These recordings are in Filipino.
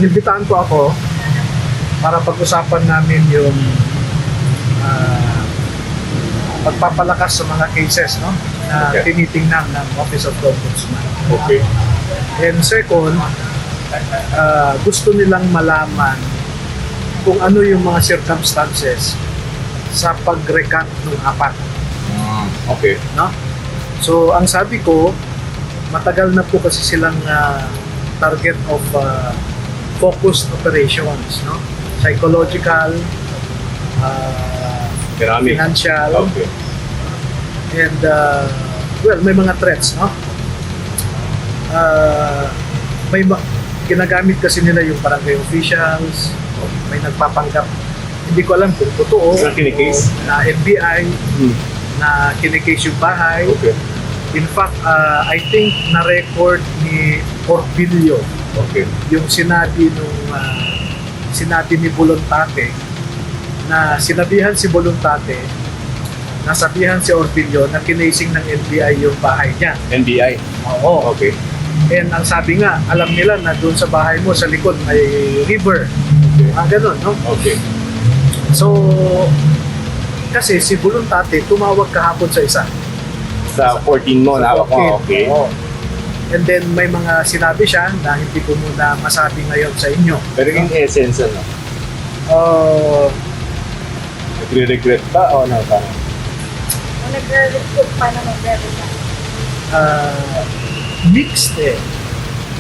Inibitahan po ako para pag-usapan namin yung pagpapalakas sa mga cases, no, na Okay. tinitingnan ng Office of the Ombudsman. Okay. And second, gusto nilang malaman kung ano yung mga circumstances sa pag-recant ng apat. Okay. No? So, ang sabi ko, matagal na po kasi silang target of focused operations, no? Psychological, Marami. financial, Okay. and well, may mga threats, no? Ginagamit kasi nila yung barangay officials, may nagpapanggap. Hindi ko alam kung totoo. Na kinikase? Na FBI, Hmm. na kinikase yung bahay. Okay. In fact, I think na-record ni Orbilio Okay. yung sinabi ni Bolontate, na sinabihan si Bolontate, nasabihan si Orbilio na kinasing ng NBI yung bahay niya. NBI. Oo. Okay. And ang sabi nga, alam nila na doon sa bahay mo sa likod may river. Okay. Ganun, no? Okay. So, kasi si Bolontate tumawag kahapon sa isa. Sa 14 mo, na ako. Okay. Oo. And then may mga sinabi siya na hindi ko muna masabi ngayon sa inyo. Pero in essence, ano? Nagre-regret ba o ano? Kung nagre-recruit pa na magre-recruit. Mixed eh.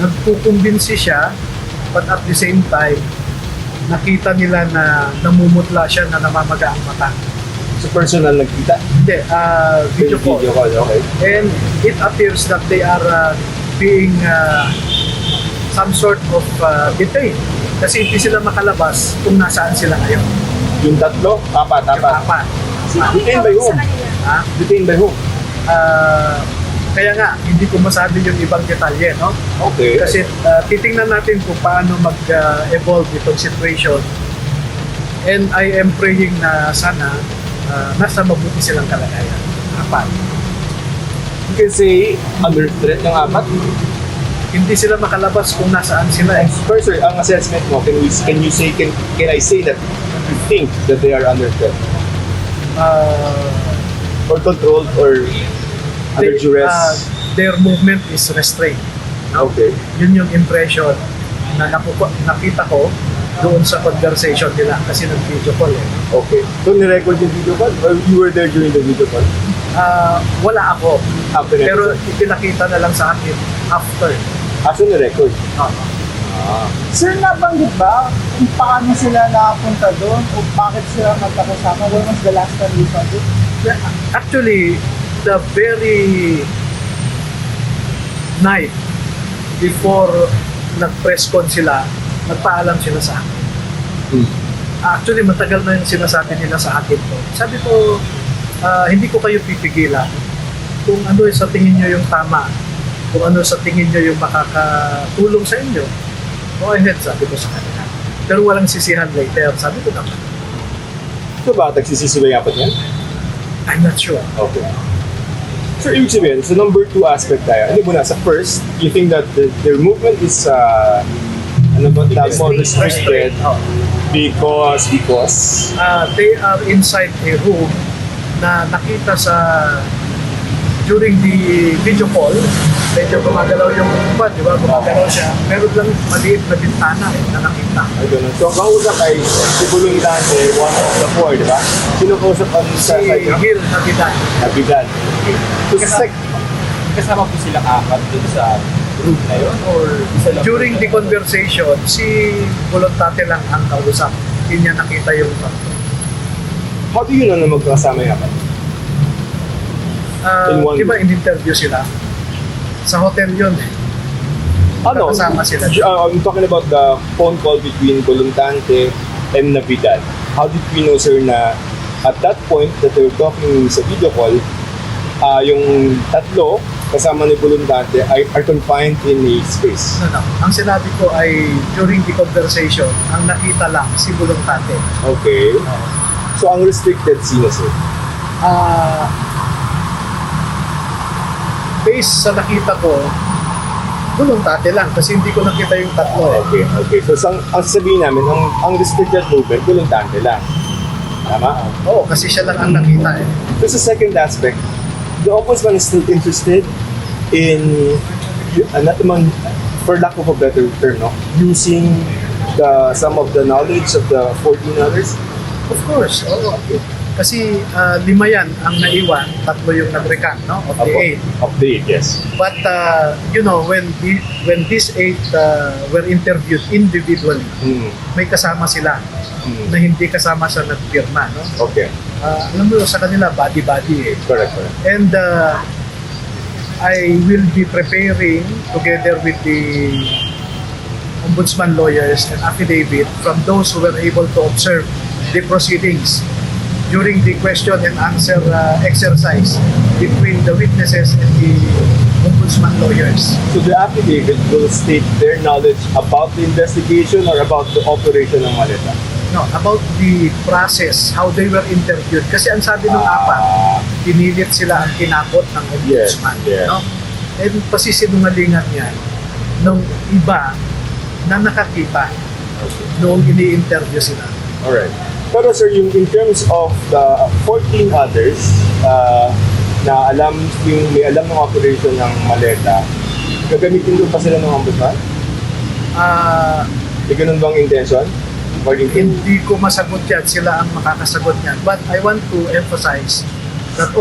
Nagkukumbinsi siya, but at the same time, nakita nila na namumutla siya, na namamaga ang mata. So personal nagkita? Hindi, video call. Video call, okay. And it appears that they are being some sort of detained. Kasi hindi sila makalabas kung nasaan sila ngayon. Yung tatlo? Apat. Yung apat. Sino ang Detained by tawag whom? sa kanila? Ha? Detained by who? Kaya nga, hindi ko masabi yung ibang detalye, no? Okay. Kasi titingnan natin kung paano mag-evolve itong situation. And I am praying na sana nasa mabuti silang kalagayan. Apat. You can say, under threat yung apat? Hindi sila makalabas kung nasaan sila eh. First, sir, ang assessment mo, can I say that you think that they are under threat? Or controlled or under duress? Their movement is restrained. Okay. Yun yung impression na nakita ko doon sa conversation nila kasi nag-video call eh. Okay. So, nirecord yung video call? Or you were there during the video call? Wala ako. After the Pero episode? ipinakita na lang sa akin after. After nirecord? Sir, nabanggit ba kung paano sila nakapunta doon o bakit sila magkakasama? When was the last time you saw it? Actually, the very night before nag-press con sila, nagpaalam sila sa akin. Actually, matagal na yung sinasabi nila sa akin to. Sabi ko, hindi ko kayo pipigilan. Kung ano sa tingin nyo yung tama, kung ano sa tingin nyo yung makakatulong sa inyo, go ahead, sabi ko sa kanila. Pero walang sisihan later, sabi ko naman. So, ba nagsisisi ba yung apat yan? I'm not sure. Okay. So, ibig sabihin, sa number 2 aspect tayo, ano muna, sa first, you think that their movement is, more restricted Oh. because They are inside a room na nakita during the video call, medyo gumagalaw yung iba, di ba? Gumagalaw siya. Meron lang maliit na bintana na nakita. ay ganun. So, ang kausap ay si Bulong Dante, one of the four, di ba? Sino kausap ang Si sa side nyo? Gil Navidad. Nabigan. So, sa Kasama po silang apat dun sa group na yun or isa lang? During the conversation, si Bolontate lang ang kausap. Hindi niya nakita yung tatlo. how do you know na magkasama yung apat? In one Di ba in-interview sila? Sa hotel yun. Ano? Kasama sila. I'm talking about the phone call between Bolontate and Navidad. How did we know, sir, na at that point that they were talking sa video call, yung tatlo kasama ni Bolontate are confined in a space? No. Ang sinabi ko ay during the conversation, ang nakita lang si Bolontate. Okay. So, ang restricted sino, sir? Based sa nakita ko, voluntate lang kasi hindi ko nakita yung tatlo eh. Okay, okay. So, ang sabihin namin, ang restricted movement, voluntate lang. Tama? Oo, kasi siya lang ang nakita eh. There's a second aspect. The ombudsman is still interested in, not naman, for lack of a better term, no? Using some of the knowledge of the 14 others. Of course, oo. Kasi 5 yan ang naiwan, 3 yung nag-recant, no? Of the 8. Of the 8, yes. But, when these 8 were interviewed individually, may kasama sila na hindi kasama sa nagpirma, no? Okay. Alam mo, sa kanila, body-body eh. Correct, correct. And I will be preparing together with the ombudsman lawyers and affidavit from those who were able to observe the proceedings during the question and answer exercise between the witnesses and the ombudsman lawyers. So the affidavit will state their knowledge about the investigation or about the operation ng maleta? No, about the process, how they were interviewed. Kasi ang sabi ng apat, pinilit sila ang kinakot ng ombudsman. Yes, yes. No? And pasisinungalingan niya nung iba na nakakita noong ini-interview sila. Alright. Pero sir, yung in terms of the 14 others na may alam ng operation ng maleta, gagamitin doon pa sila ng ombudsman? May ganun bang intention? According to Hindi ko masagot yan, sila ang makakasagot niyan. But I want to emphasize that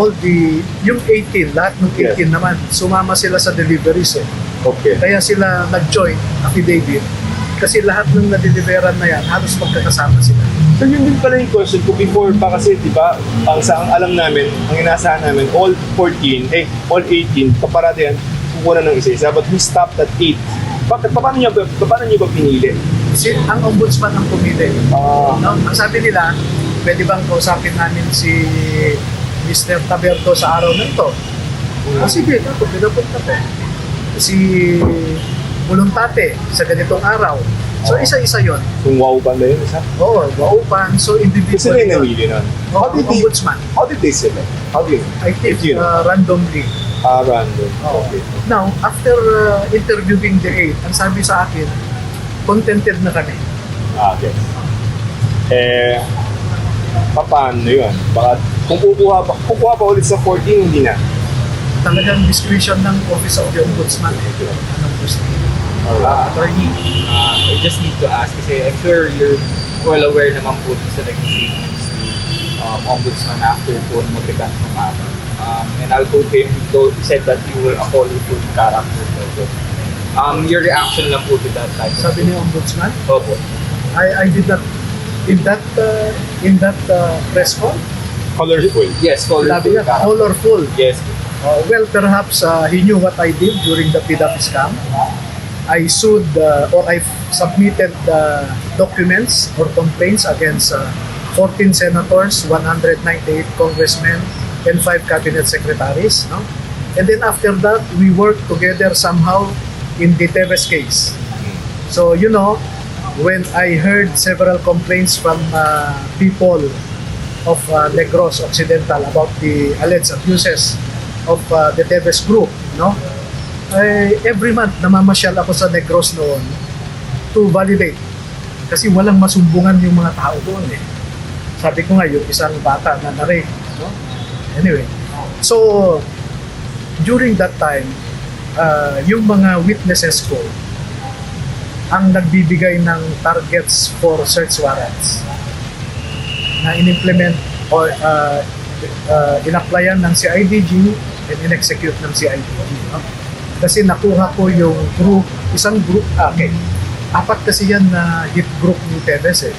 yung 18, lahat ng 18 Yes. naman, sumama sila sa deliveries eh. Okay. Kaya sila nag-join affidavit kasi lahat ng na-deliveran na yan, halos magkakasama sila. So yun din pala yung question ko before pa kasi, di ba, ang alam namin, ang inasahan namin, all 18, kaparada yan, kukunan ng isa-isa. But we stopped at 8. Bakit? Paano niyo ba pinili? Ang ombudsman ang pumili. No? Ang sabi nila, pwede bang kausapin namin si Mr. Taberto sa araw na ito? Sige, ako, pinapunta ko. Si Voluntate sa ganitong araw. So, isa-isa yon. Kung wow ba na yun, isa? Oo, waupan. So, Kasi individual sila yung yun. namili nun. Oo, ombudsman. How did they select? How do you know? I think If you know. randomly. Random. Oo. Okay. Now, after interviewing the 8, ang sabi sa akin, contented na kami. Okay. Paano yun? Baka kung kukuha pa ulit sa 14, hindi na. Talagang discretion ng Office of the Ombudsman. Anong gusto? Attorney, I just need to ask kasi I'm sure you're well aware naman po sa negotiations ni Ombudsman after po mag-recant ng ako. And I'll quote him, he said that you were a colorful character. Your reaction lang po to that type of Sabi ni Ombudsman, Opo. I did not, in that press call, Colorful. Yes, sabi colorful niya, character. colorful. Yes. Well, perhaps he knew what I did during the PDAP scam. I sued or I submitted documents or complaints against 14 senators, 198 congressmen, and 5 cabinet secretaries. No? And then after that, we worked together somehow in the Tevez case. So, when I heard several complaints from people of Negros Occidental about the alleged abuses of the Tevez group, every month namamasyal ako sa Negros noon to validate. Kasi walang masumbungan yung mga tao doon eh. Sabi ko nga, yung isang bata na na-rape. Anyway, so during that time, yung mga witnesses ko ang nagbibigay ng targets for search warrants na in-implement or in-applyan ng CIDG and in-execute ng CIDG. Kasi nakuha ko yung isang group, apat kasi yan na hit group ni Tevez eh.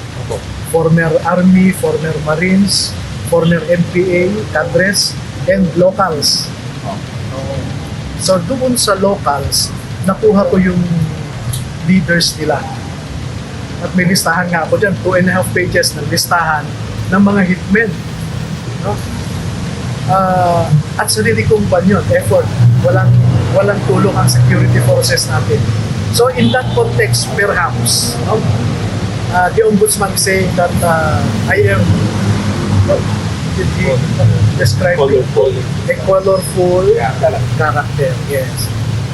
Former Army, former Marines, former MPA, cadres, and locals. So doon sa locals, nakuha ko yung leaders nila. At may listahan nga ako dyan, 2.5 pages ng listahan ng mga hitmen. At sarili kong effort, walang tulong ang security forces natin. So in that context, perhaps, the ombudsman saying that I am, what did he describe me? Colorful. A colorful Yeah, character, yes.